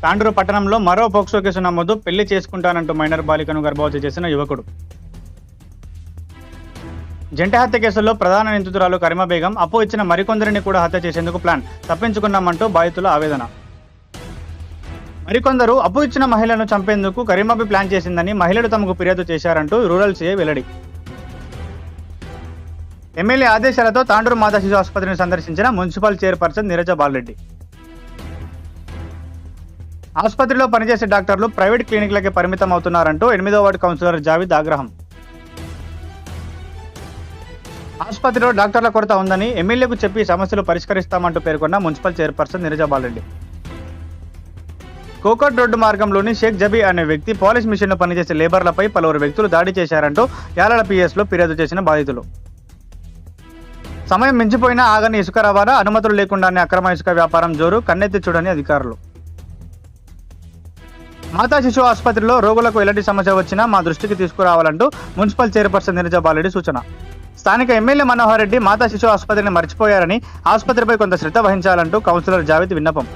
తాండూరు పట్టణంలో మరో POCSO case నమోదు. పెళ్లి చేసుకుంటానంటూ మైనర్ బాలికను గర్భవతి చేసిన యువకుడు. జంట హత్య కేసుల్లో ప్రధాన నిందితురాలు కరీమా బేగం అప్పు ఇచ్చిన మరికొందరిని కూడా హత్య చేసేందుకు ప్లాన్. తప్పించుకున్నామంటూ బాధితుల ఆవేదన. మరికొందరు అప్పు ఇచ్చిన మహిళను చంపేందుకు కరీమాబి ప్లాన్ చేసిందని మహిళలు తమకు ఫిర్యాదు చేశారంటూ రూరల్ సీఐ వెల్లడి. ఎమ్మెల్యే ఆదేశాలతో తాండూరు మాతా శిశు ఆసుపత్రిని సందర్శించిన మున్సిపల్ చైర్పర్సన్ నీరజ బాలరెడ్డి. ఆసుపత్రిలో పనిచేసే డాక్టర్లు ప్రైవేట్ క్లినిక్లకే పరిమితం అవుతున్నారంటూ 8వ వార్డు కౌన్సిలర్ జావీద్ ఆగ్రహం. ఆసుపత్రిలో డాక్టర్ల కొరత ఉందని ఎమ్మెల్యేకు చెప్పి సమస్యలు పరిష్కరిస్తామంటూ పేర్కొన్న municipal chairperson Neeraja Balareddy. Kokat road మార్గంలోని షేక్ జబీ అనే వ్యక్తి పాలిష్ మిషన్లో పనిచేసే లేబర్లపై పలువురు వ్యక్తులు దాడి చేశారంటూ యాలల పిఎస్లో ఫిర్యాదు చేసిన బాధితులు. సమయం మించిపోయినా ఆగని ఇసుక రవాణా, అనుమతులు లేకుండానే అక్రమ ఇసుక వ్యాపారం జోరు, కన్నెత్తి చూడని అధికారులు. మాతా శిశు ఆసుపత్రిలో రోగులకు ఎలాంటి సమస్య వచ్చినా మా దృష్టికి తీసుకురావాలంటూ మున్సిపల్ చైర్పర్సన్ నీరజ బాలరెడ్డి సూచన. స్థానిక ఎమ్మెల్యే మనోహర్ రెడ్డి మాతా శిశు ఆసుపత్రిని మర్చిపోయారని, ఆసుపత్రిపై కొంత శ్రద్ధ వహించాలంటూ కౌన్సిలర్ జావీద్ విన్నపం.